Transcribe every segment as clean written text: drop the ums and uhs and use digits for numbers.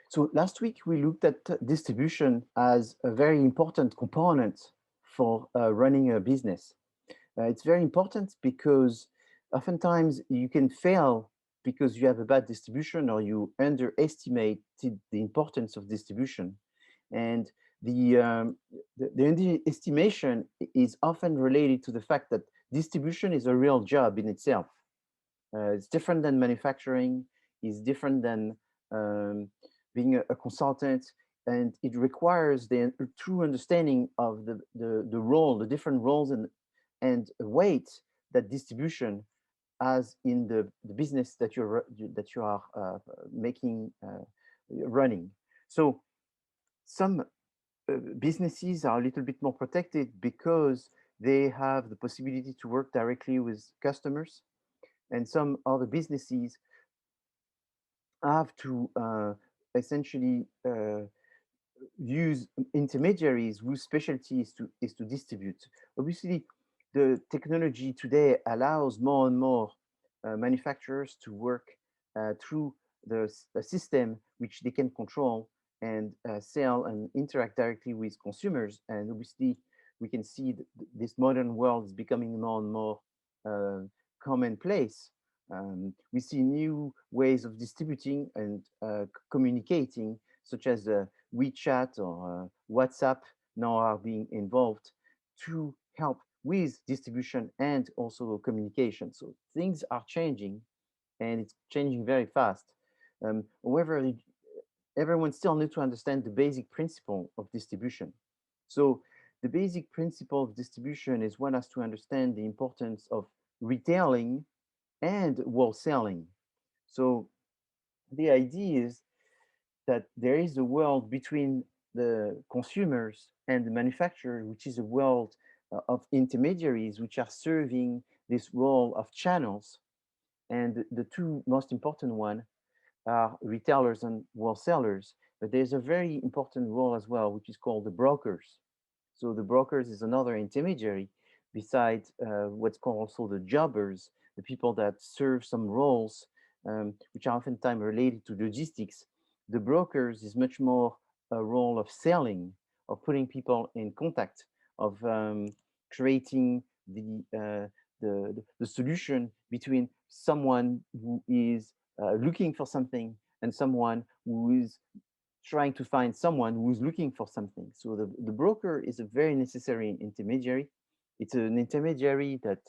So last week we looked at distribution as a very important component for running a business. It's very important because oftentimes you can fail because you have a bad distribution or you underestimated the importance of distribution. And the underestimation is often related to the fact that distribution is a real job in itself. It's different than manufacturing, it's different than um, being a consultant, and it requires the true understanding of the role, the different roles and weight that distribution has in the business that you are making running. So some businesses are a little bit more protected because they have the possibility to work directly with customers, and some other businesses have to essentially use intermediaries whose specialty is to distribute. Obviously, the technology today allows more and more manufacturers to work through the system which they can control and sell and interact directly with consumers. And obviously, we can see that this modern world is becoming more and more uh, commonplace. We see new ways of distributing and communicating, such as WeChat or WhatsApp now are being involved to help with distribution and also communication. So things are changing, and it's changing very fast. However, everyone still needs to understand the basic principle of distribution. So the basic principle of distribution is one has to understand the importance of retailing and wholesaling. So the idea is that there is a world between the consumers and the manufacturer, which is a world of intermediaries which are serving this role of channels. And the two most important one are retailers and wholesalers. But there's a very important role as well, which is called the brokers. So the brokers is another intermediary besides what's called also the jobbers, the people that serve some roles, which are oftentimes related to logistics. The brokers is much more a role of selling, of putting people in contact, of creating the solution between someone who is looking for something and someone who is trying to find someone who's looking for something. So the broker is a very necessary intermediary. It's an intermediary that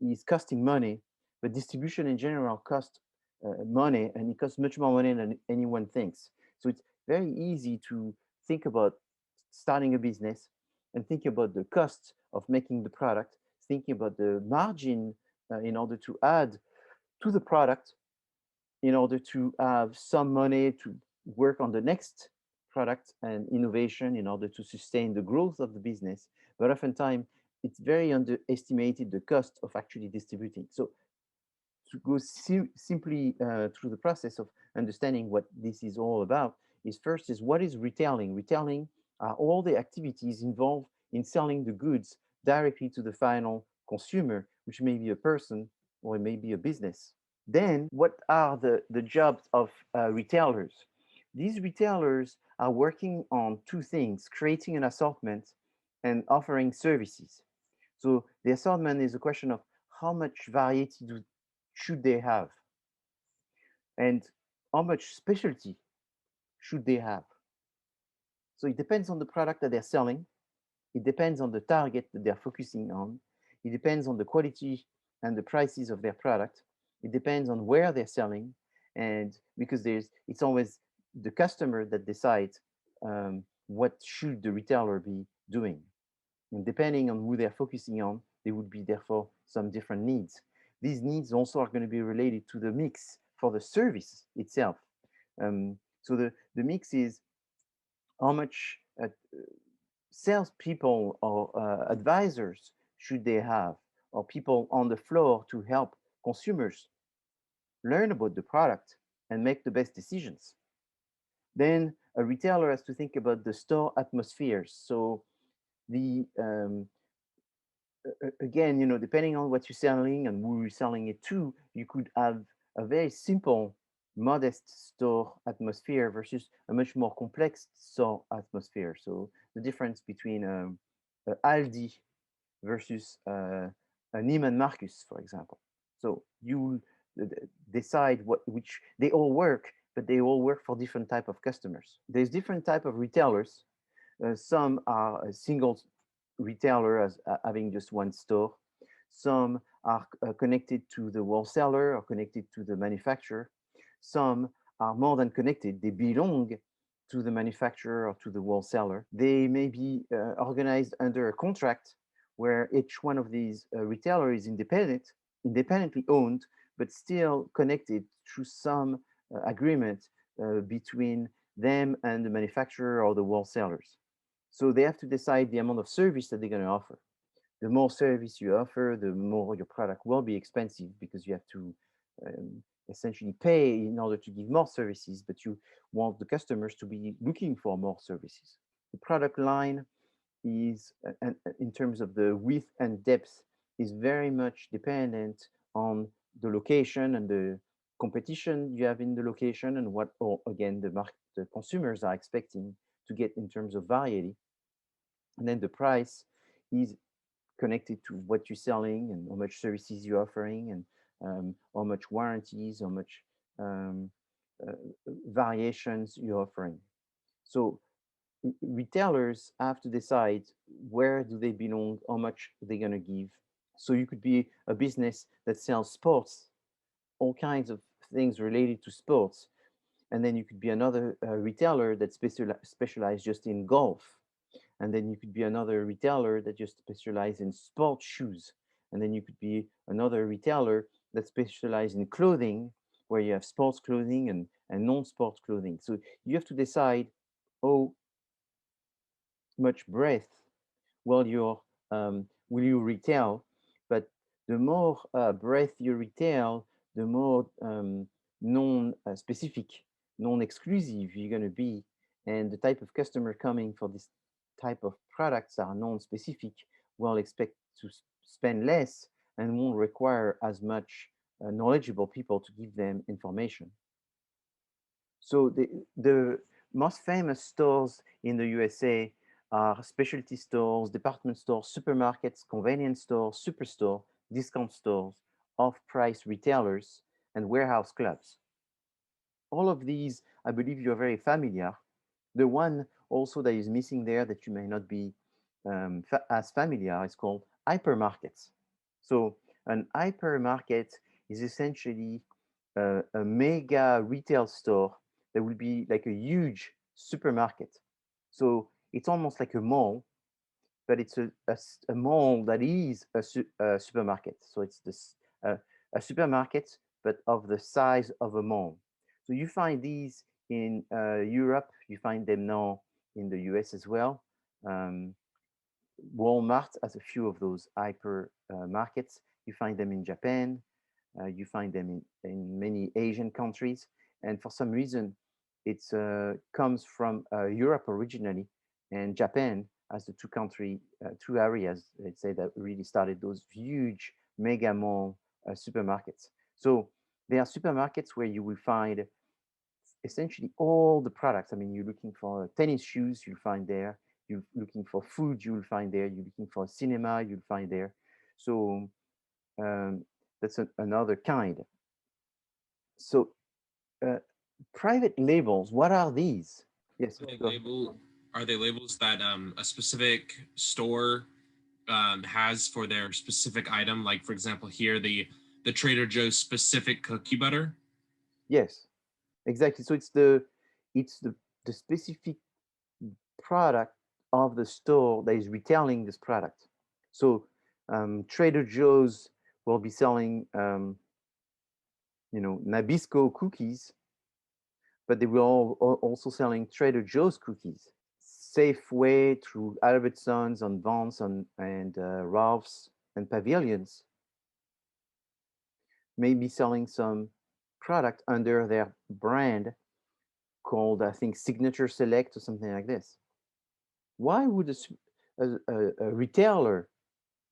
is costing money, but distribution in general costs money, and it costs much more money than anyone thinks. So it's very easy to think about starting a business and think about the cost of making the product, thinking about the margin in order to add to the product in order to have some money to work on the next product and innovation in order to sustain the growth of the business. But oftentimes, it's very underestimated the cost of actually distributing. So to go simply through the process of understanding what this is all about is first is what is retailing? Retailing are all the activities involved in selling the goods directly to the final consumer, which may be a person or it may be a business. Then, what are the jobs of retailers? These retailers are working on two things, creating an assortment and offering services. So the assortment is a question of how much variety should they have and how much specialty should they have. So it depends on the product that they're selling. It depends on the target that they're focusing on. It depends on the quality and the prices of their product. It depends on where they're selling. And because it's always the customer that decides what should the retailer be doing. And depending on who they're focusing on, there would be therefore some different needs. These needs also are going to be related to the mix for the service itself. So the mix is how much salespeople or advisors should they have, or people on the floor to help consumers learn about the product and make the best decisions. Then a retailer has to think about the store atmospheres. So the again, depending on what you're selling and who you're selling it to, you could have a very simple modest store atmosphere versus a much more complex store atmosphere. So the difference between a Aldi versus a Neiman Marcus, for example. So you decide which they all work, but they all work for different type of customers. There's different type of retailers. Some are a single retailer as having just one store. Some are connected to the wholesaler or connected to the manufacturer. Some are more than connected. They belong to the manufacturer or to the wholesaler. They may be organized under a contract where each one of these retailers is independently owned, but still connected through some agreement between them and the manufacturer or the wholesalers. So they have to decide the amount of service that they're going to offer. The more service you offer, the more your product will be expensive because you have to essentially pay in order to give more services, but you want the customers to be looking for more services. The product line is, in terms of the width and depth, is very much dependent on the location and the competition you have in the location and what, or again, the consumers are expecting to get in terms of variety. And then the price is connected to what you're selling and how much services you're offering and how much warranties, how much um, uh, variations you're offering. So retailers have to decide where do they belong, how much they're going to give. So you could be a business that sells sports, all kinds of things related to sports. And then you could be another retailer that specializes just in golf. And then you could be another retailer that just specializes in sports shoes. And then you could be another retailer that specializes in clothing, where you have sports clothing and non-sports clothing. So you have to decide, how much breadth will you retail, but the more breadth you retail, the more non-specific, non-exclusive you're going to be, and the type of customer coming for this type of products are non-specific will expect to spend less and won't require as much knowledgeable people to give them information. So the most famous stores in the USA are specialty stores, department stores, supermarkets, convenience stores, superstore, discount stores, off-price retailers, and warehouse clubs. All of these, I believe you're very familiar. The one also that is missing there that you may not be as familiar is called hypermarkets. So an hypermarket is essentially a mega retail store that will be like a huge supermarket. So it's almost like a mall, but it's a mall that is a supermarket. So it's a supermarket, but of the size of a mall. So you find these in Europe, you find them now in the US as well. Um, Walmart has a few of those hyper markets. You find them in Japan. You find them in many Asian countries. And for some reason, it comes from Europe originally, and Japan as the two areas, let's say, that really started those huge mega mall supermarkets. So there are supermarkets where you will find essentially all the products. I mean, you're looking for tennis shoes, you'll find there. You're looking for food, you'll find there. You're looking for cinema, you'll find there. So that's another kind. So uh, private labels, what are these? Yes, Are they go ahead. label are they labels that a specific store has for their specific item? Like for example, here the Trader Joe's specific cookie butter. Yes, exactly. So it's the specific product of the store that is retailing this product. So Trader Joe's will be selling Nabisco cookies, but they were also selling Trader Joe's cookies. Safeway through Albertsons and Vons and Ralph's and Pavilions may be selling some product under their brand called, I think, Signature Select or something like this. Why would a retailer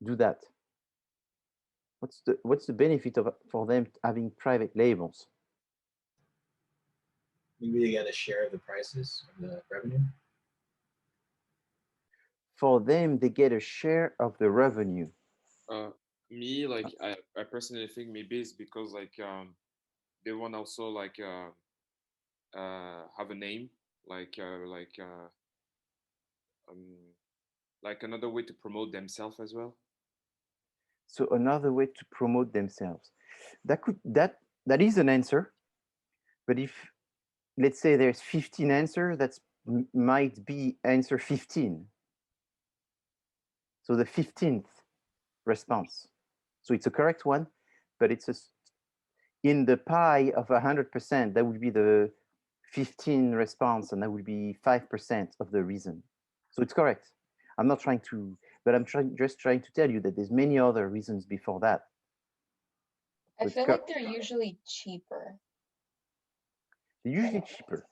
do that? What's the benefit of for them having private labels? Maybe they get a share of the prices of the revenue. For them, they get a share of the revenue. Uh, Me, like I personally think maybe it's because like they want also have a name, like uh, like uh, um, like another way to promote themselves as well. So another way to promote themselves. That is an answer. But if, let's say, there's 15 answers, that might be answer 15. So the 15th response. So it's a correct one, but it's in the pie of 100%, that would be the 15 response, and that would be 5% of the reason. So it's correct. I'm not trying to, but I'm just trying to tell you that there's many other reasons before that. I So it's feel like they're usually cheaper. usually cheaper.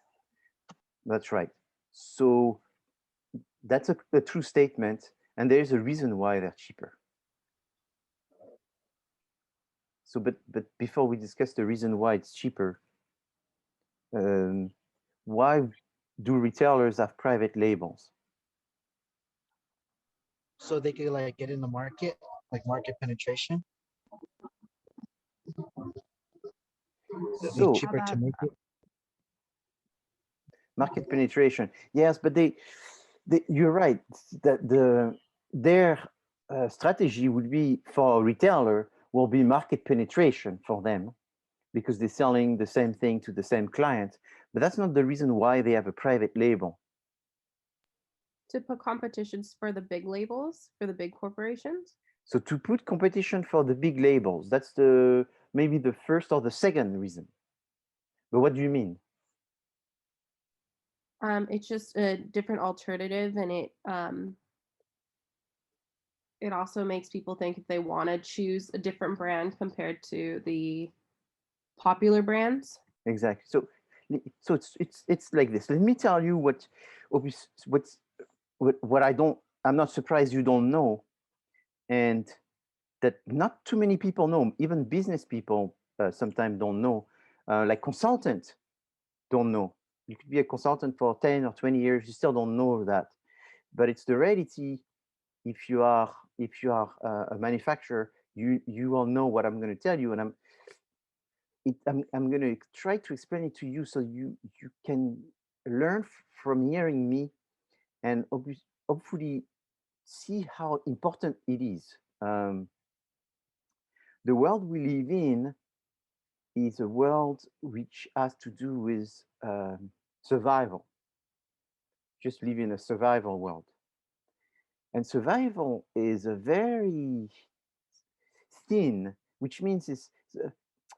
That's right. So that's a true statement, and there's a reason why they're cheaper. So, but before we discuss the reason why it's cheaper, um, why do retailers have private labels? So they could like get in the market, like market penetration. It'd be So cheaper to make it. market penetration, yes, but you're right that their strategy would be, for a retailer, will be market penetration for them, because they're selling the same thing to the same client. But that's not the reason why they have a private label. To put competitions for the big labels, for the big corporations. So to put competition for the big labels, that's maybe the first or the second reason. But what do you mean? It's just a different alternative, and it also makes people think if they want to choose a different brand compared to the popular brands. Exactly. So it's like this. Let me tell you what I'm not surprised you don't know, and that not too many people know. Even business people sometimes don't know. Like consultants don't know. You could be a consultant for 10 or 20 years, you still don't know that. But it's the reality. If you are a manufacturer, you will know what I'm going to tell you, and I'm going to try to explain it to you so you can learn from hearing me, and hopefully see how important it is. The world we live in is a world which has to do with survival. Just live in a survival world. And survival is a very thin, which means it's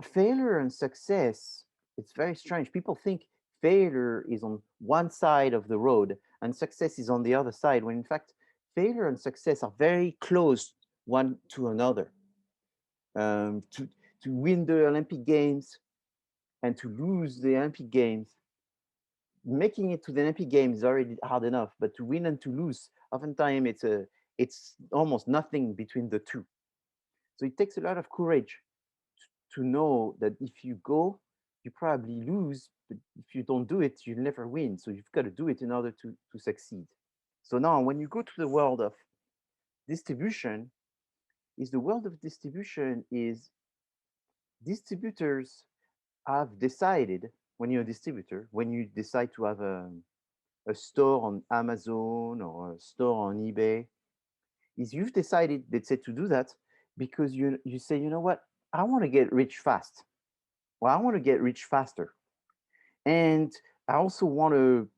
failure and success. It's very strange. People think failure is on one side of the road and success is on the other side, when in fact failure and success are very close one to another. To win the Olympic Games and to lose the Olympic Games, making it to the Olympic Games is already hard enough, but to win and to lose, oftentimes it's almost nothing between the two. So it takes a lot of courage to know that if you go, you probably lose, but if you don't do it, you'll never win. So you've got to do it in order to succeed. So now when you go to the world of distribution, the world of distribution is distributors have decided, when you're a distributor, when you decide to have a store on Amazon or a store on eBay, is you've decided, let's say, to do that because you say, you know what, I want to get rich fast. Well, I want to get rich faster. And I also want to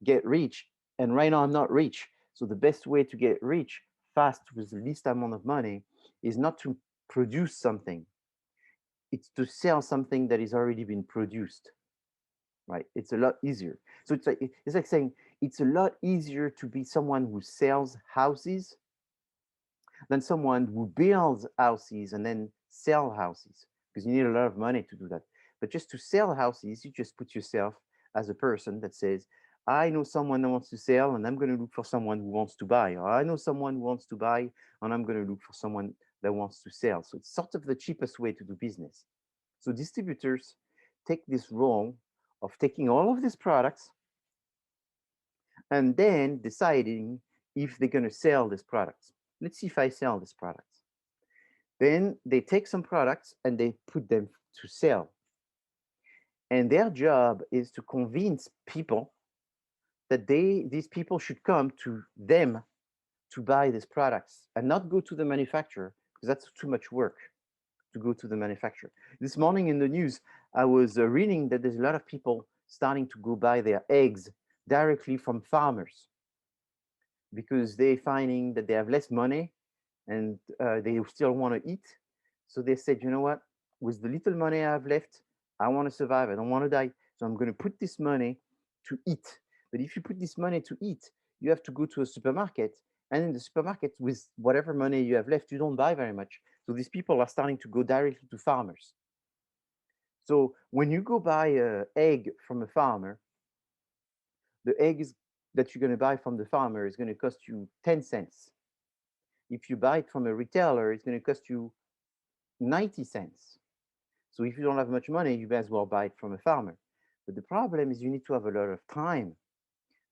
get rich. And right now I'm not rich. So the best way to get rich fast with the least amount of money is not to produce something. It's to sell something that is already been produced. Right? It's a lot easier. So it's like saying it's a lot easier to be someone who sells houses than someone who builds houses and then sell houses, because you need a lot of money to do that. But just to sell houses, you just put yourself as a person that says, I know someone that wants to sell and I'm going to look for someone who wants to buy, or I know someone who wants to buy and I'm going to look for someone that wants to sell. So it's sort of the cheapest way to do business. So distributors take this role of taking all of these products and then deciding if they're going to sell these products. Let's see if I sell these products. Then they take some products and they put them to sell. And their job is to convince people that these people should come to them to buy these products and not go to the manufacturer, because that's too much work to go to the manufacturer. This morning in the news, I was reading that there's a lot of people starting to go buy their eggs directly from farmers because they're finding that they have less money and they still want to eat. So they said, you know what, with the little money I have left, I want to survive. I don't want to die. So I'm going to put this money to eat. But if you put this money to eat, you have to go to a supermarket. And in the supermarket, with whatever money you have left, you don't buy very much. So these people are starting to go directly to farmers. So when you go buy an egg from a farmer, the eggs that you're going to buy from the farmer is going to cost you 10 cents. If you buy it from a retailer, it's going to cost you 90 cents. So if you don't have much money, you may as well buy it from a farmer. But the problem is you need to have a lot of time,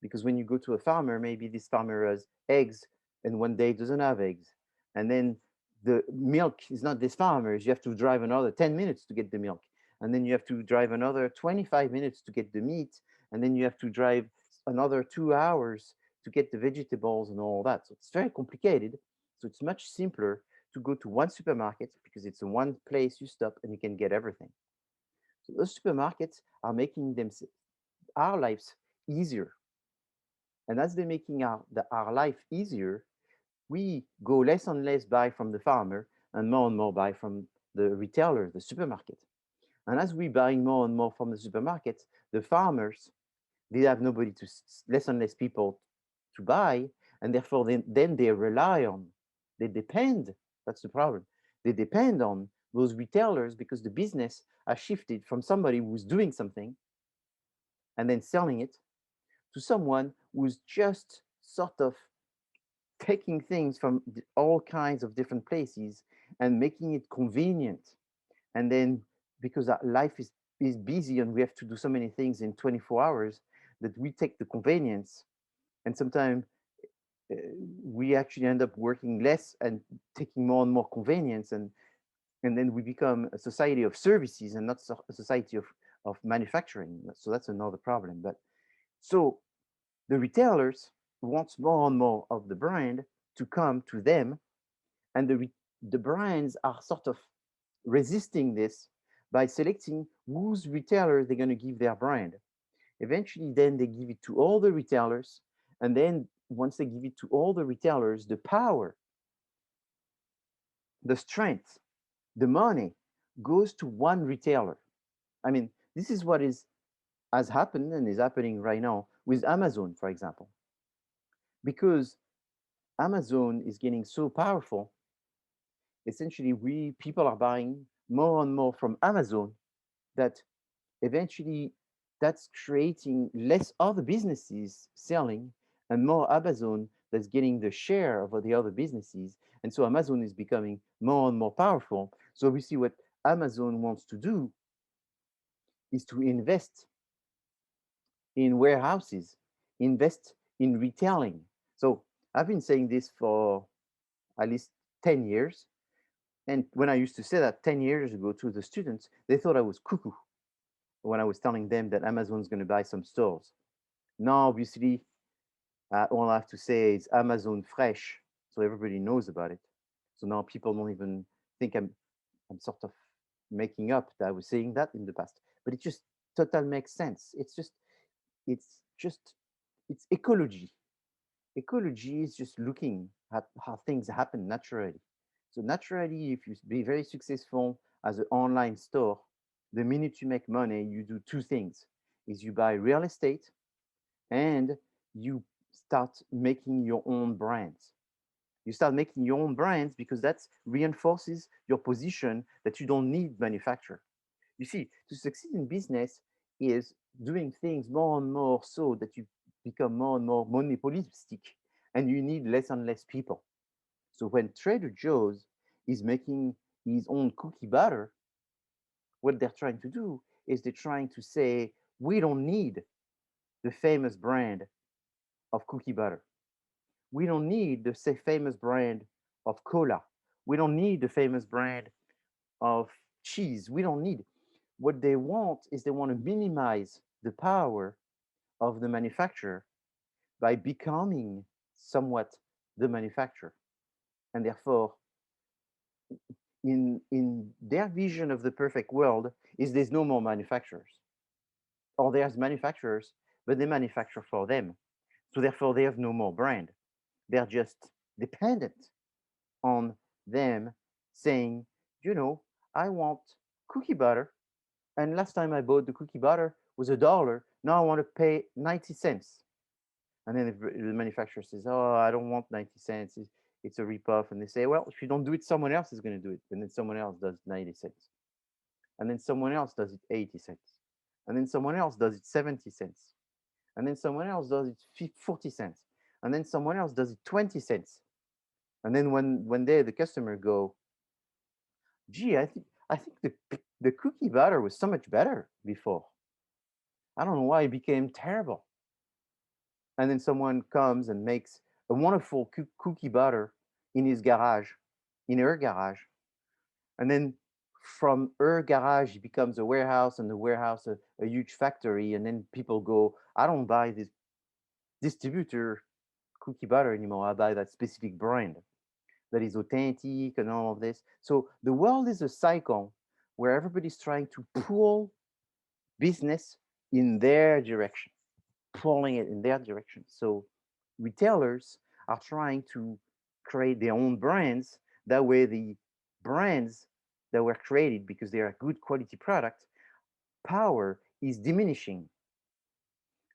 because when you go to a farmer, maybe this farmer has eggs and one day doesn't have eggs. And then the milk is not this farmer's. You have to drive another 10 minutes to get the milk. And then you have to drive another 25 minutes to get the meat. And then you have to drive another 2 hours to get the vegetables and all that. So it's very complicated. So it's much simpler to go to one supermarket, because it's in one place you stop and you can get everything. So those supermarkets are making our lives easier. And as they're making our life easier, we go less and less buy from the farmer and more buy from the retailer, the supermarket. And as we buying more and more from the supermarket, the farmers, they have nobody to, less and less people to buy, and therefore then they rely on, they depend, that's the problem. They depend on those retailers, because the business has shifted from somebody who's doing something and then selling it to someone who's just sort of taking things from all kinds of different places and making it convenient. And then because our life is busy and we have to do so many things in 24 hours, that we take the convenience, and sometimes we actually end up working less and taking more and more convenience, and then we become a society of services and not a society of manufacturing. So that's another problem. But so the retailers want more and more of the brand to come to them, and the brands are sort of resisting this by selecting whose retailer they're going to give their brand. Eventually, then they give it to all the retailers, and then once they give it to all the retailers, the power, the strength, the money goes to one retailer. I mean, this is what has happened and is happening right now with Amazon, for example, because Amazon is getting so powerful. Essentially, people are buying more and more from Amazon, that eventually that's creating less other businesses selling and more Amazon that's getting the share of the other businesses. And so Amazon is becoming more and more powerful. So we see what Amazon wants to do is to invest in warehouses, invest in retailing. So I've been saying this for at least 10 years. And when I used to say that 10 years ago to the students, they thought I was cuckoo when I was telling them that Amazon's going to buy some stores. Now, obviously, all I have to say is Amazon Fresh, so everybody knows about it. So now people don't even think I'm sort of making up that I was saying that in the past. But it just totally makes sense. It's just it's ecology. Ecology is just looking at how things happen naturally. So naturally, if you be very successful as an online store, the minute you make money, you do two things: is you buy real estate and you start making your own brands. You start making your own brands because that reinforces your position that you don't need manufacturer. You see, to succeed in business is doing things more and more so that you become more and more monopolistic and you need less and less people. So when Trader Joe's is making his own cookie butter, what they're trying to do is they're trying to say, We don't need the famous brand of cookie butter. We don't need the famous brand of cola. We don't need the famous brand of cheese. We don't need. What they want is they want to minimize the power of the manufacturer by becoming somewhat the manufacturer. And therefore, in their vision of the perfect world, is there's no more manufacturers. Or there's manufacturers, but they manufacture for them. So therefore, they have no more brand. They're just dependent on them saying, you know, I want cookie butter. And last time I bought the cookie butter was $1. Now I want to pay 90 cents. And then the manufacturer says, oh, I don't want 90 cents. It's a ripoff. And they say, well, if you don't do it, someone else is going to do it. And then someone else does 90 cents. And then someone else does it 80 cents. And then someone else does it 70 cents. And then someone else does it 40 cents. And then someone else does it 20 cents. And then one day the customer go, gee, I think the cookie batter was so much better before. I don't know why it became terrible. And then someone comes and makes a wonderful cookie butter in his garage, in her garage. And then from her garage, it becomes a warehouse, and the warehouse, a huge factory. And then people go, I don't buy this distributor cookie butter anymore. I buy that specific brand that is authentic and all of this. So the world is a cycle where everybody's trying to pull business in their direction, pulling it in their direction. So retailers are trying to create their own brands. That way, the brands that were created because they are a good quality product, power is diminishing.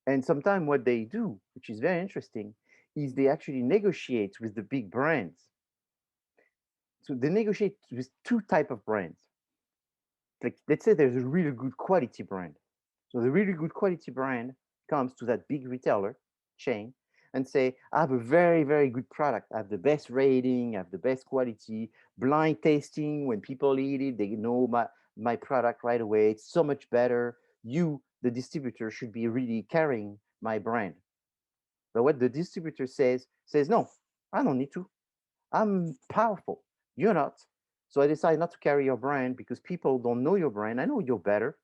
And sometimes what they do, which is very interesting, is they actually negotiate with the big brands. So they negotiate with two type of brands. Like, let's say there's a really good quality brand. So the really good quality brand comes to that big retailer chain and say, I have a very, very good product. I have the best rating, I have the best quality, blind tasting. When people eat it, they know my product right away. It's so much better. You, the distributor, should be really carrying my brand. But what the distributor says, no, I don't need to. I'm powerful. You're not. So I decide not to carry your brand because people don't know your brand. I know you're better.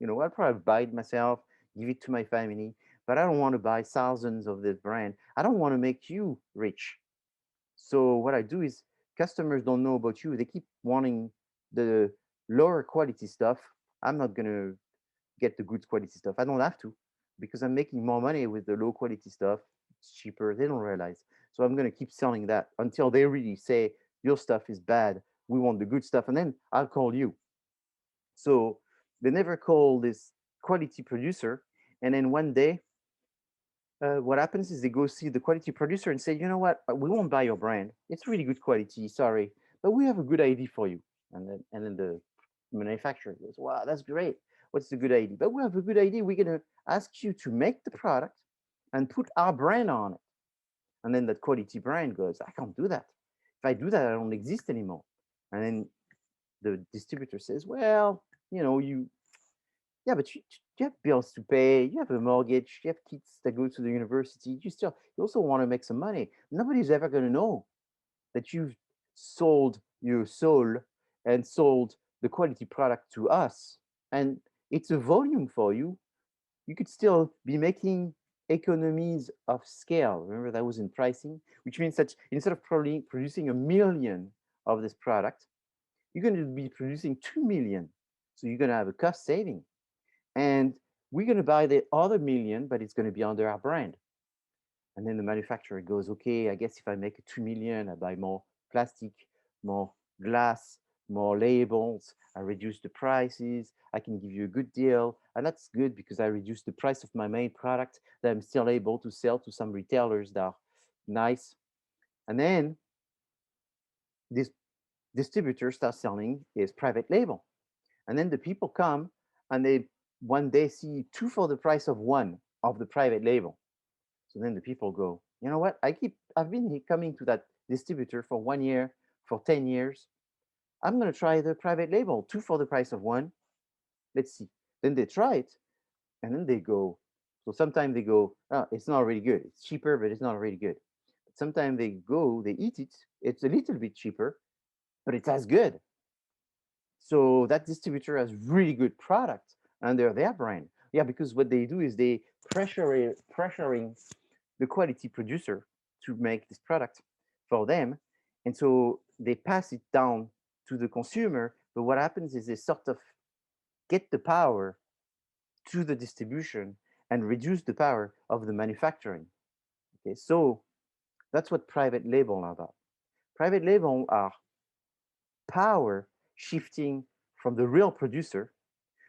I'll probably buy it myself, give it to my family, but I don't want to buy thousands of this brand. I don't want to make you rich. So what I do is customers don't know about you. They keep wanting the lower quality stuff. I'm not going to get the good quality stuff. I don't have to because I'm making more money with the low quality stuff. It's cheaper. They don't realize. So I'm going to keep selling that until they really say, your stuff is bad. We want the good stuff. And then I'll call you. So they never call this quality producer. And then one day, what happens is they go see the quality producer and say, you know what, we won't buy your brand. It's really good quality, sorry, but we have a good idea for you. And then the manufacturer goes, wow, that's great. What's the good idea? But we have a good idea. We're going to ask you to make the product and put our brand on it. And then that quality brand goes, I can't do that. If I do that, I don't exist anymore. And then the distributor says, well, yeah, but you have bills to pay, you have a mortgage, you have kids that go to the university, you also want to make some money. Nobody's ever going to know that you've sold your soul and sold the quality product to us. And it's a volume for you. You could still be making economies of scale. Remember, that was in pricing, which means that instead of probably producing 1 million of this product, you're going to be producing 2 million. So you're going to have a cost saving. And we're going to buy the other million, but it's going to be under our brand. And then the manufacturer goes, okay, I guess if I make a 2 million, I buy more plastic, more glass, more labels, I reduce the prices, I can give you a good deal. And that's good because I reduce the price of my main product that I'm still able to sell to some retailers that are nice. And then this distributor starts selling his private label. And then the people come and they one day see 2 for the price of 1 of the private label. So then the people go, you know what? I've been coming to that distributor for 1 year, for 10 years. I'm going to try the private label, 2 for the price of 1. Let's see. Then they try it. and then they go. So sometimes they go, oh, it's not really good. It's cheaper, but it's not really good. But sometimes they go, they eat it. It's a little bit cheaper, but it's as good. So that distributor has really good product under their brand. Yeah, because what they do is they pressuring the quality producer to make this product for them. And so they pass it down to the consumer. But what happens is they sort of get the power to the distribution and reduce the power of the manufacturing. Okay, so that's what private label are about. Private label are power shifting from the real producer,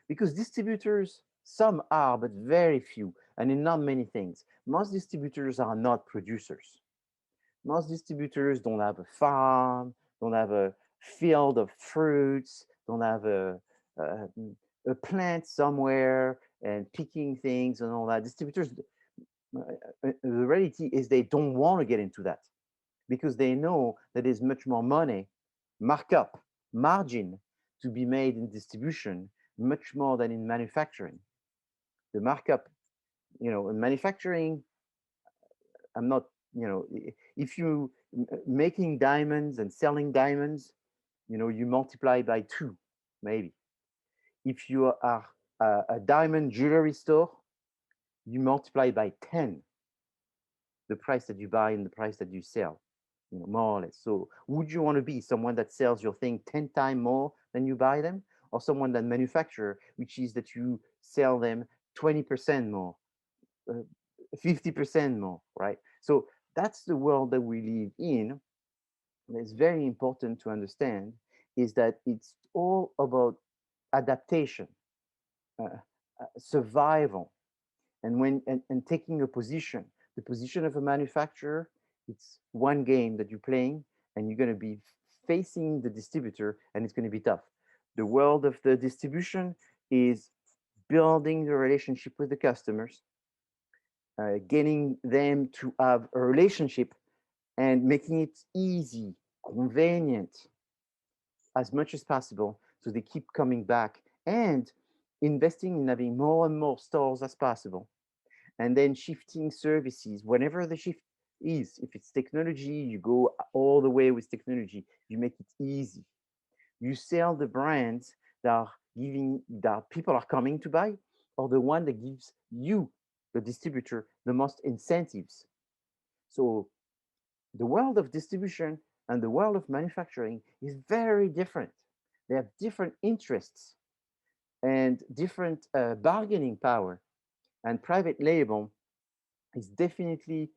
because distributors, some are, but very few, and in not many things. Most distributors are not producers. Most distributors don't have a farm, don't have a field of fruits, don't have a, a plant somewhere and picking things and all that. Distributors, the reality is they don't want to get into that because they know that there's much more money, markup, margin to be made in distribution, much more than in manufacturing. The markup, in manufacturing, I'm not, if you making diamonds and selling diamonds, you multiply by 2, maybe. If you are a diamond jewelry store, you multiply by 10 the price that you buy and the price that you sell, more or less. So would you want to be someone that sells your thing 10 times more than you buy them, or someone that manufacture, which is that you sell them 20% more, 50% more, right? So that's the world that we live in. And it's very important to understand is that it's all about adaptation, survival, and taking a position. The position of a manufacturer, it's one game that you're playing, and you're going to be facing the distributor, and it's going to be tough. The world of the distribution is building the relationship with the customers, getting them to have a relationship and making it easy, convenient as much as possible so they keep coming back, and investing in having more and more stores as possible, and then shifting services whenever the shift is. If it's technology, you go all the way with technology. You make it easy. You sell the brands that people are coming to buy, or the one that gives you, the distributor, the most incentives. So the world of distribution and the world of manufacturing is very different. They have different interests and different bargaining power. And private label is definitely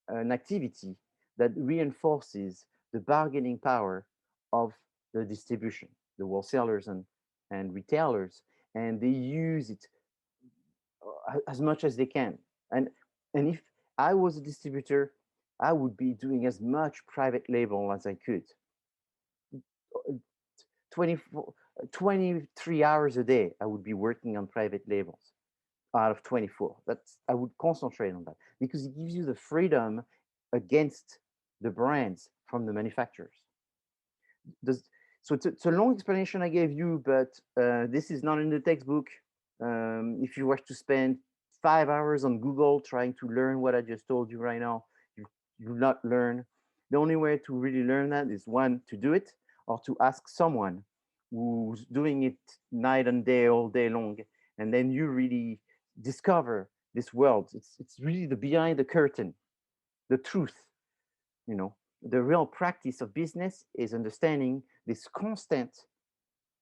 an activity that reinforces the bargaining power of the distribution, the wholesalers and retailers, and they use it as much as they can. And if I was a distributor, I would be doing as much private label as I could. 24, 23 hours a day, I would be working on private labels out of 24. I would concentrate on that because it gives you the freedom against the brands from the manufacturers. So it's a long explanation I gave you, but this is not in the textbook. If you were to spend 5 hours on Google trying to learn what I just told you right now, you will not learn. The only way to really learn that is, one, to do it, or to ask someone who's doing it night and day, all day long, and then you really discover this world. It's really the behind the curtain, the truth. The real practice of business is understanding this constant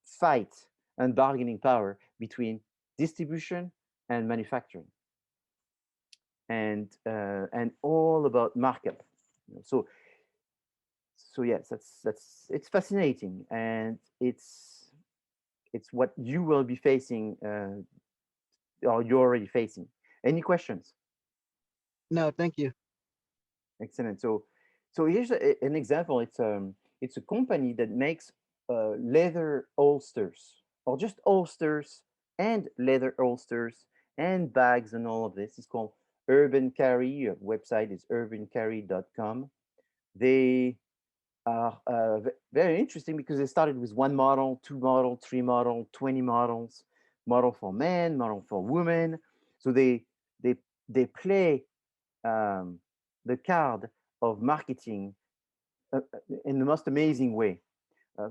fight and bargaining power between distribution and manufacturing, and all about markup. So yes, it's fascinating, and it's what you will be facing, or you're already facing. Any questions? No, thank you. Excellent. So here's an example. It's a company that makes leather holsters, or just holsters and leather holsters and bags and all of this. It's called Urban Carry. Website is urbancarry.com. They are very interesting because they started with 1 model, 2 model, 3 model, 20 models, model for men, model for women. So they they play um, the card of marketing in the most amazing way,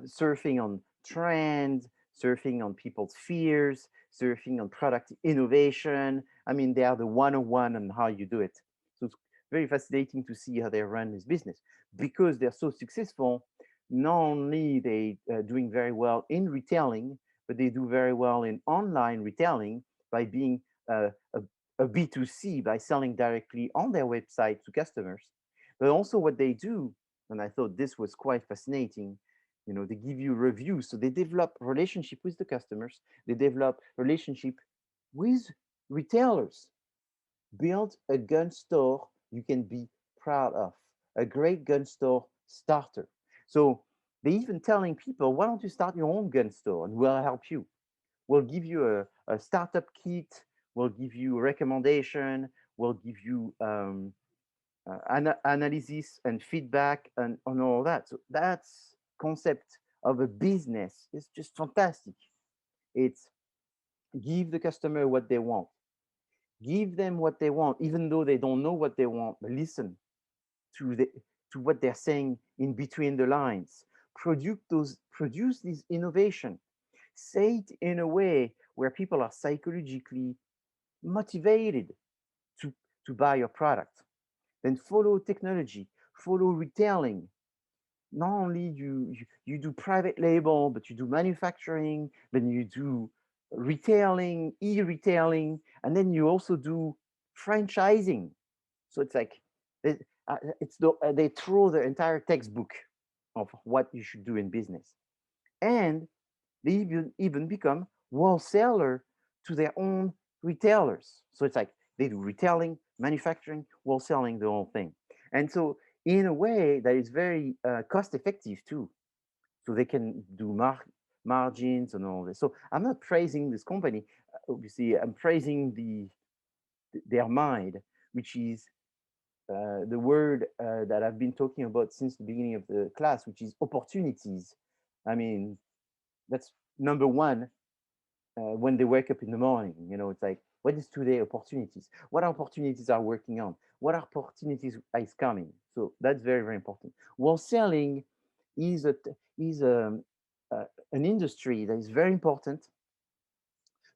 surfing on trends, surfing on people's fears, surfing on product innovation. I mean, they are the 101 on how you do it. So it's very fascinating to see how they run this business because they're so successful. Not only they doing very well in retailing, but they do very well in online retailing by being a B2C, by selling directly on their website to customers. But also what they do, and I thought this was quite fascinating, you know, they give you reviews. So they develop relationship with the customers, they develop relationship with retailers, build a gun store you can be proud of, a great gun store starter. So they even telling people, why don't you start your own gun store and we'll help you. We'll give you a startup kit, we'll give you a recommendation, we'll give you analysis and feedback and on all that. So that's concept of a business is just fantastic. It's give the customer what they want, give them what they want, even though they don't know what they want, but listen to the to what they're saying in between the lines. Produce this innovation. Say it in a way where people are psychologically motivated to, to buy your product. Then follow technology, follow retailing. Not only you do private label, but you do manufacturing, then you do retailing, e-retailing, and then you also do franchising. So it's like they throw the entire textbook of what you should do in business, and they even become wholesaler to their own retailers. So it's like they do retailing, manufacturing, wholesaling, the whole thing. And so in a way that is very cost effective too. So they can do margins and all this. So I'm not praising this company. Obviously, I'm praising their mind, which is the word that I've been talking about since the beginning of the class, which is opportunities. I mean, that's number one when they wake up in the morning. You know, it's like, what is today opportunities? What opportunities are working on? What opportunities is coming? So that's very, very important. While selling is an industry that is very important,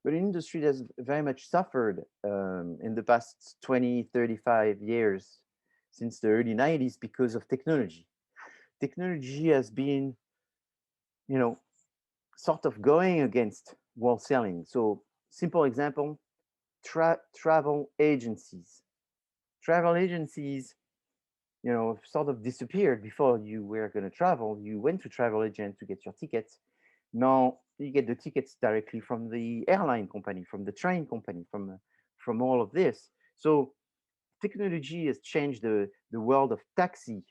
but an industry that's very much suffered in the past 20, 35 years since the early 90s because of technology. Technology has been, you know, sort of going against wholesaling. So simple example, travel agencies. Travel agencies, you know, sort of disappeared before you were going to travel. You went to travel agent to get your tickets. Now you get the tickets directly from the airline company, from the train company, from all of this. So technology has changed the world of taxi,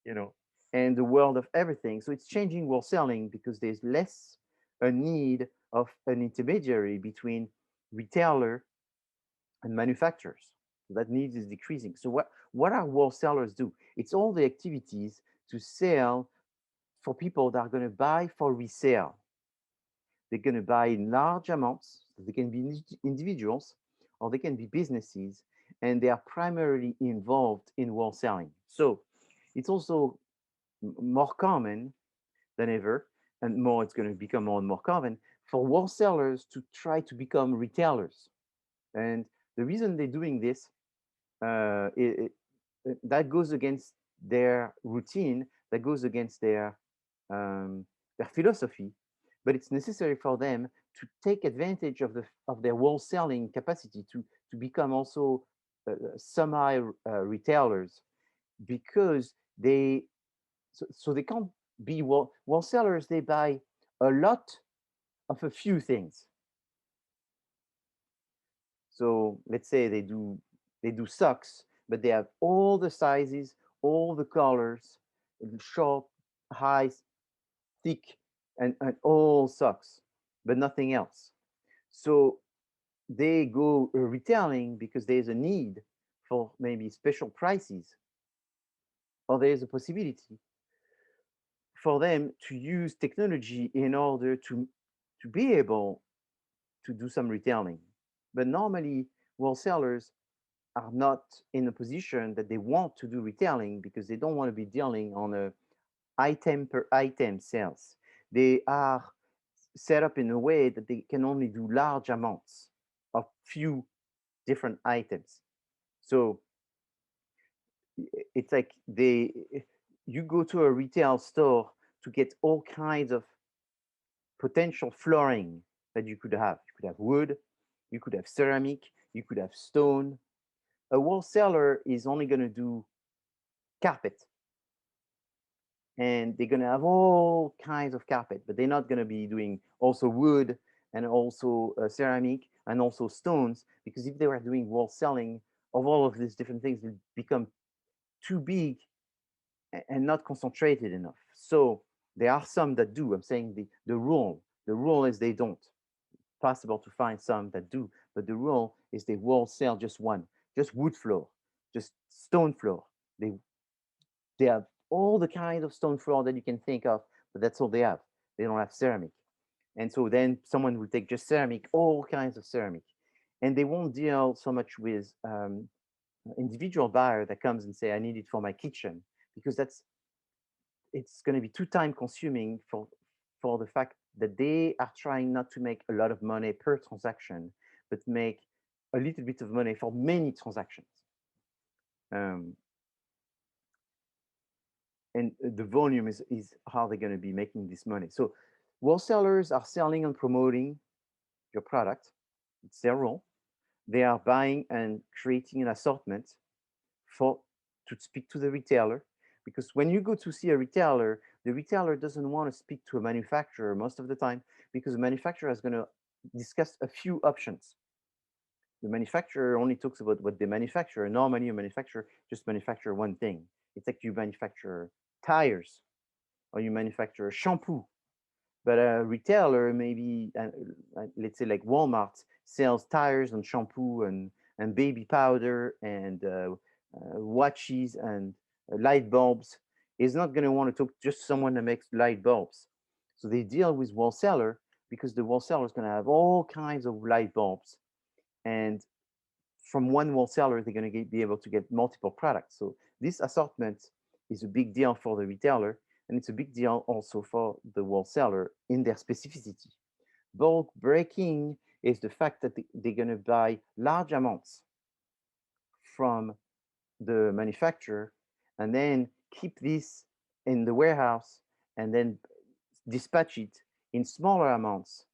you know, and the world of everything. So it's changing wholesaling because there's less a need of an intermediary between retailer and manufacturers. So that need is decreasing. So what are wholesalers do? It's all the activities to sell for people that are going to buy for resale. They're going to buy in large amounts. They can be individuals or they can be businesses, and they are primarily involved in wholesaling. So it's also more common than ever, and more it's going to become more and more common for wholesalers to try to become retailers. And the reason they're doing this, that goes against their routine, that goes against their philosophy, but it's necessary for them to take advantage of their wholesaling capacity to become also semi retailers because so they can't be wholesalers. They buy a lot of a few things. So let's say they do socks, but they have all the sizes, all the colors, short, high, thick, and all socks, but nothing else. So they go retailing because there's a need for maybe special prices, or there's a possibility for them to use technology in order to be able to do some retailing. But normally, wholesalers are not in a position that they want to do retailing because they don't want to be dealing on a item per item sales. They are set up in a way that they can only do large amounts of few different items. So it's like you go to a retail store to get all kinds of potential flooring that you could have. You could have wood, you could have ceramic, you could have stone. A wholesaler is only going to do carpet, and they're going to have all kinds of carpet, but they're not going to be doing also wood and also ceramic and also stones, because if they were doing wholesaling of all of these different things, it would become too big and not concentrated enough. So there are some that do. I'm saying the rule is they don't. Possible to find some that do, but the rule is they will sell just one, just wood floor, just stone floor. They have all the kind of stone floor that you can think of, but that's all they have. They don't have ceramic. And so then someone will take just ceramic, all kinds of ceramic, and they won't deal so much with individual buyer that comes and say, I need it for my kitchen, because it's going to be too time consuming for the fact that they are trying not to make a lot of money per transaction, but make a little bit of money for many transactions. And the volume is how they're going to be making this money. So wholesalers are selling and promoting your product. It's their role. They are buying and creating an assortment to speak to the retailer, because when you go to see a retailer, the retailer doesn't want to speak to a manufacturer most of the time, because the manufacturer is going to discuss a few options. The manufacturer only talks about what they manufacture. Normally, a manufacturer just manufacture one thing. It's like you manufacture tires or you manufacture shampoo. But a retailer, maybe, let's say like Walmart, sells tires and shampoo and baby powder and watches and light bulbs, is not going to want to talk to just someone that makes light bulbs. So they deal with wholesaler, because the wholesaler is going to have all kinds of light bulbs. And from one wholesaler, they're going to be able to get multiple products. So this assortment is a big deal for the retailer, and it's a big deal also for the wholesaler in their specificity. Bulk breaking is the fact that they're going to buy large amounts from the manufacturer and then keep this in the warehouse and then dispatch it in smaller amounts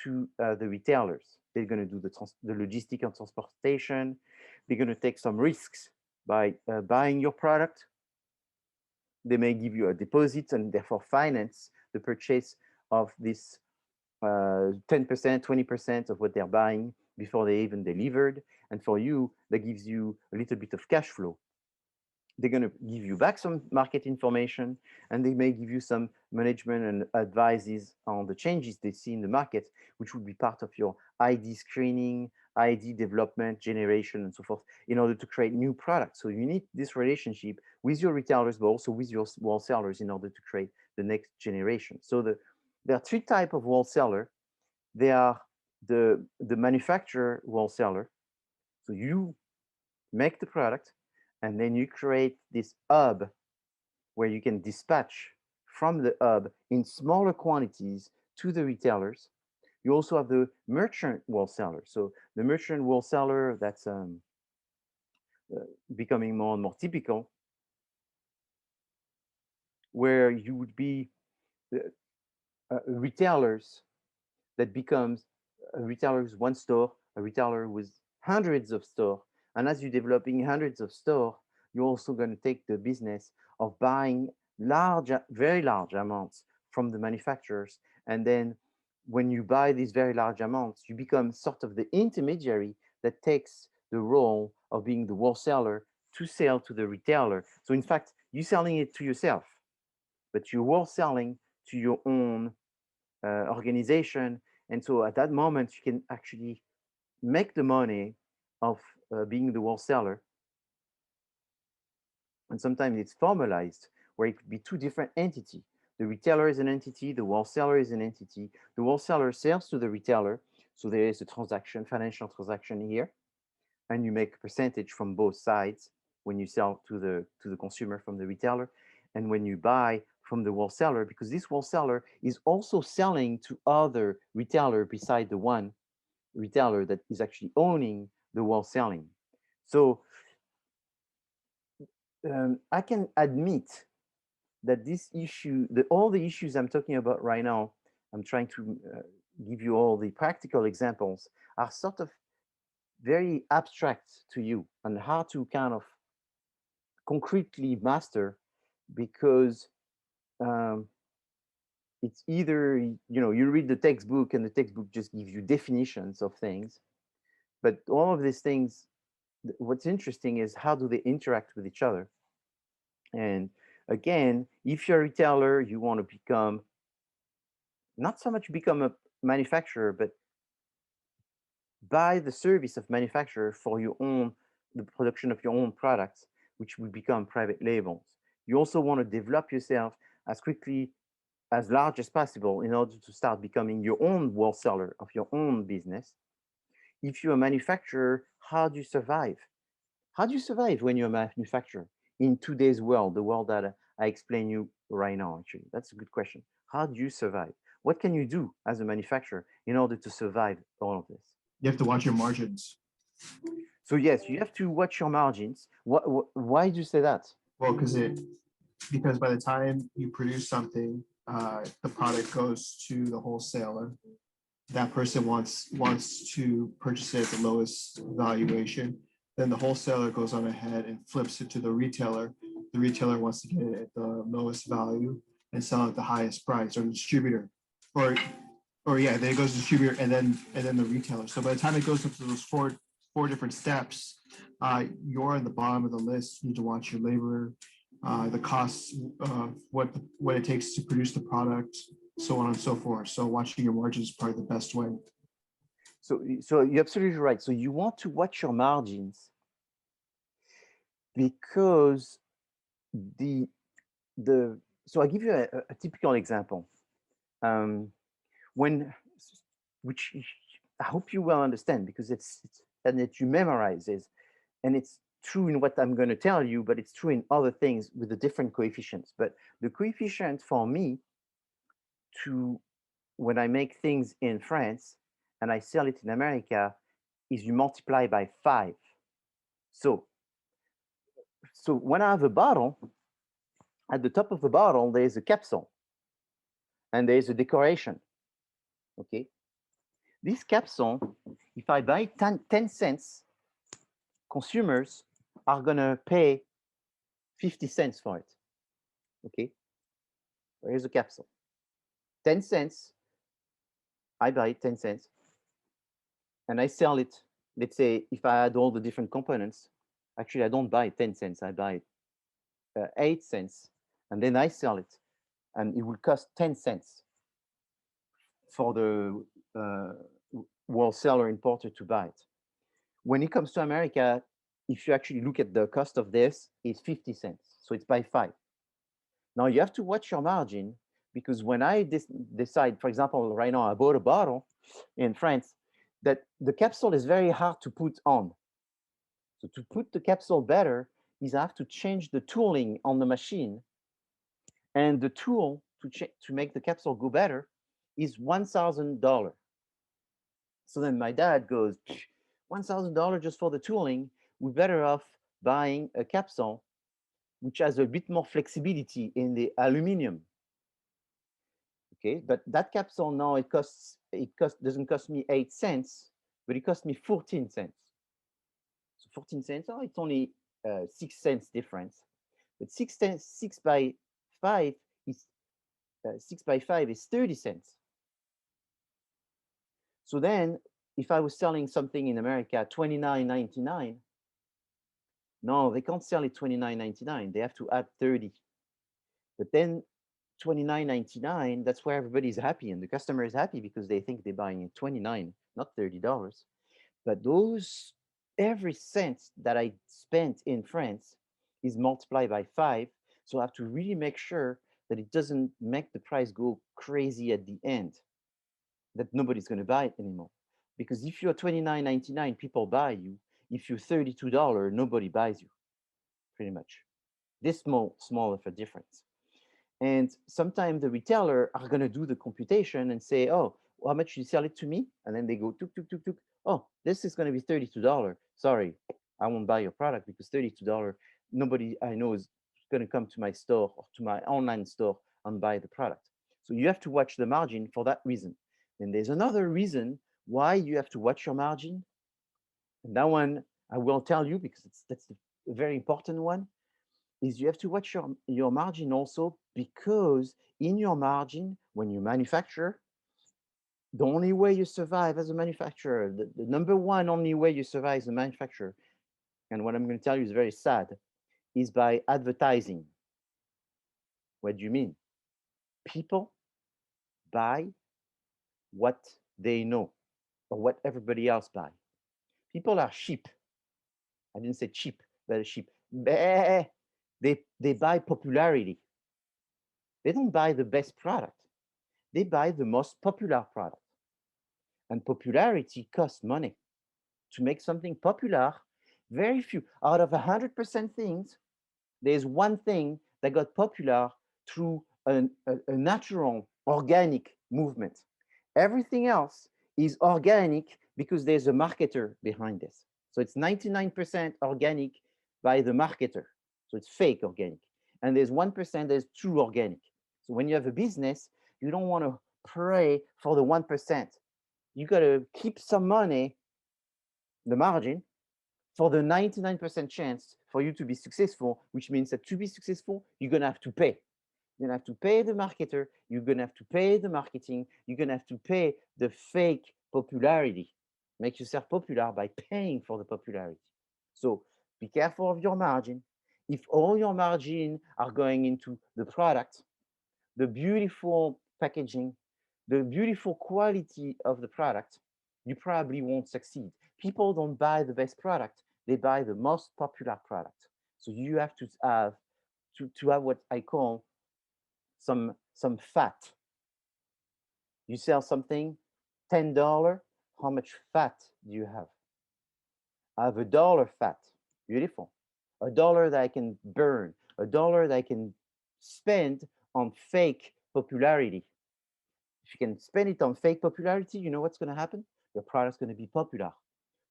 to the retailers. They're going to do the logistic and transportation. They're going to take some risks by buying your product. They may give you a deposit and therefore finance the purchase of this 10%, 20% of what they're buying before they even delivered. And for you, that gives you a little bit of cash flow. They're going to give you back some market information, and they may give you some management and advices on the changes they see in the market, which would be part of your ID screening, ID development, generation, and so forth, in order to create new products. So you need this relationship with your retailers, but also with your wholesalers in order to create the next generation. So there are three types of wholesaler. They are the manufacturer wholesaler. So you make the product, and then you create this hub where you can dispatch from the hub in smaller quantities to the retailers. You also have the merchant wholesaler. So the merchant wholesaler, that's becoming more and more typical, where you would be retailers that becomes a retailer with one store, a retailer with hundreds of stores. And as you're developing hundreds of stores, you're also going to take the business of buying very large amounts from the manufacturers. And then when you buy these very large amounts, you become sort of the intermediary that takes the role of being the wholesaler to sell to the retailer. So in fact, you're selling it to yourself, but you're wholesaling to your own organization. And so at that moment, you can actually make the money of being the wholesaler. And sometimes it's formalized, where it could be two different entities. The retailer is an entity, the wholesaler is an entity. The wholesaler sells to the retailer, so there is a transaction, financial transaction here. and you make a percentage from both sides when you sell to the consumer from the retailer, and when you buy from the wholesaler, because this wholesaler is also selling to other retailer beside the one retailer that is actually owning the wholesaling. So I can admit that this issue, all the issues I'm talking about right now, I'm trying to give you all the practical examples, are sort of very abstract to you and hard to kind of concretely master, because it's either, you read the textbook and the textbook just gives you definitions of things, but all of these things, what's interesting is how do they interact with each other. And again, if you're a retailer, you want to become, not so much become a manufacturer, but buy the service of manufacturer for the production of your own products, which will become private labels. You also want to develop yourself as quickly, as large as possible in order to start becoming your own wholesaler of your own business. If you're a manufacturer, how do you survive? How do you survive when you're a manufacturer in today's world, the world that I explain you right now, actually? That's a good question. How do you survive? What can you do as a manufacturer in order to survive all of this? You have to watch your margins. So yes, you have to watch your margins. Why do you say that? Well, because by the time you produce something, the product goes to the wholesaler. That person wants to purchase it at the lowest valuation. Then the wholesaler goes on ahead and flips it to the retailer. The retailer wants to get it at the lowest value and sell it at the highest price, or the distributor, or yeah, then it goes to the distributor and then the retailer. So by the time it goes up to those four different steps, you're at the bottom of the list. You need to watch your labor, the costs, what it takes to produce the product, so on and so forth. So watching your margins is probably the best way. So you're absolutely right. So you want to watch your margins, because so I give you a typical example, which I hope you will understand, because it's and that you memorize is, and it's true in what I'm going to tell you, but it's true in other things with the different coefficients. But the coefficient for me when I make things in France and I sell it in America is you multiply by 5. So when I have a bottle, at the top of the bottle, there's a capsule and there's a decoration. Okay. This capsule, if I buy 10 cents, consumers are going to pay 50 cents for it. Okay. Here's a capsule. 10 cents, I buy it 10 cents, and I sell it. Let's say if I add all the different components, actually I don't buy 10 cents, I buy 8 cents, and then I sell it, and it will cost 10 cents for the wholesaler importer to buy it. When it comes to America, if you actually look at the cost of this, it's 50 cents, so it's by 5. Now you have to watch your margin, because when I decide, for example, right now I bought a bottle in France, that the capsule is very hard to put on. So to put the capsule better is I have to change the tooling on the machine, and the tool to make the capsule go better is $1,000. So then my dad goes, $1,000 just for the tooling, we're better off buying a capsule which has a bit more flexibility in the aluminum. Okay, but that capsule now doesn't cost me 8 cents, but it cost me 14 cents. So 14 cents, it's only 6 cents difference. But 6 by 5 is 6 by 5 is 30 cents. So then if I was selling something in America $29.99, no, they can't sell it $29.99. They have to add 30. But then $29.99, that's where everybody's happy, and the customer is happy because they think they're buying it $29, not $30. But every cent that I spent in France is multiplied by 5. So I have to really make sure that it doesn't make the price go crazy at the end, that nobody's going to buy it anymore. Because if you're $29.99, people buy you. if you're $32, nobody buys you, pretty much. This small of a difference. And sometimes the retailer are going to do the computation and say, oh, how much you sell it to me? And then they go, tuk, tuk, tuk, tuk. Oh, this is going to be $32. Sorry, I won't buy your product because $32, nobody I know is going to come to my store or to my online store and buy the product. So you have to watch the margin for that reason. Then there's another reason why you have to watch your margin. And that one I will tell you because that's a very important one, is you have to watch your margin also, because in your margin, when you manufacture, the only way you survive as a manufacturer, the number one only way you survive as a manufacturer, and what I'm going to tell you is very sad, is by advertising. What do you mean? People buy what they know or what everybody else buy. People are sheep. I didn't say cheap, but sheep. They buy popularity. They don't buy the best product. They buy the most popular product. And popularity costs money. To make something popular, very few, out of 100% things, there's one thing that got popular through a natural, organic movement. Everything else is organic because there's a marketer behind this. So it's 99% organic by the marketer. So it's fake organic. And there's 1% that's true organic. So when you have a business, you don't want to pray for the 1%. You got to keep some money, the margin, for the 99% chance for you to be successful, which means that to be successful, you're going to have to pay. You're going to have to pay the marketer. You're going to have to pay the marketing. You're going to have to pay the fake popularity. Make yourself popular by paying for the popularity. So be careful of your margin. If all your margin are going into the product, the beautiful packaging, the beautiful quality of the product, you probably won't succeed. People don't buy the best product. They buy the most popular product. So you have to have what I call some fat. You sell something, $10, how much fat do you have? I have $1 fat, beautiful. $1 that I can burn, $1 that I can spend on fake popularity. If you can spend it on fake popularity, you know what's going to happen? Your product's going to be popular.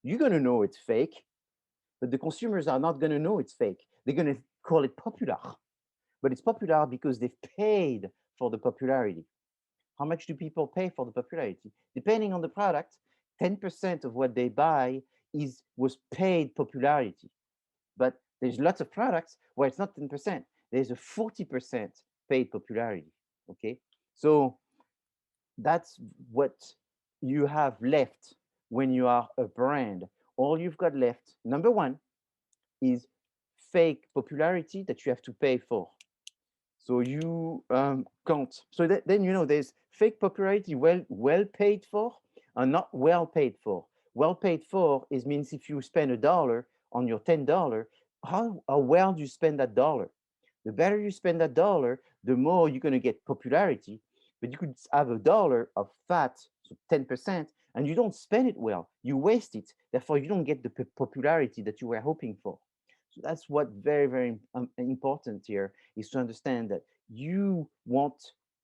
You're going to know it's fake, but the consumers are not going to know it's fake. They're going to call it popular. But it's popular because they've paid for the popularity. How much do people pay for the popularity? Depending on the product, 10% of what they buy was paid popularity. But there's lots of products where it's not 10%. There's a 40% paid popularity, okay? So that's what you have left when you are a brand. All you've got left, number one, is fake popularity that you have to pay for. So you can't. So then you know there's fake popularity well paid for and not well paid for. Well paid for means if you spend $1 on your $10, how well do you spend that dollar? The better you spend that dollar, the more you're going to get popularity. But you could have $1 of fat, so 10%, and you don't spend it well. You waste it. Therefore, you don't get the popularity that you were hoping for. So that's what very, very important here is to understand that you want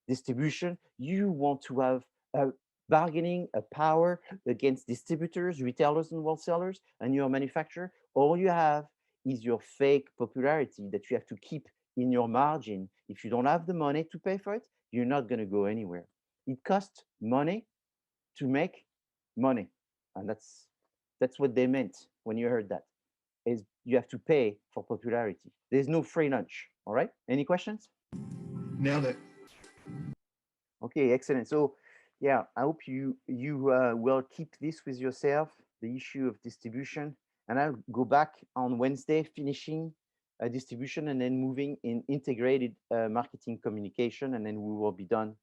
distribution. You want to have a bargaining, a power against distributors, retailers, and wholesalers, and you're a manufacturer. All you have is your fake popularity that you have to keep in your margin. If you don't have the money to pay for it, you're not going to go anywhere. It costs money to make money. And that's what they meant when you heard that, is you have to pay for popularity. There's no free lunch. All right. Any questions? Nailed it. Okay, excellent. So yeah, I hope you will keep this with yourself, the issue of distribution. And I'll go back on Wednesday, finishing distribution and then moving in integrated marketing communication, and then we will be done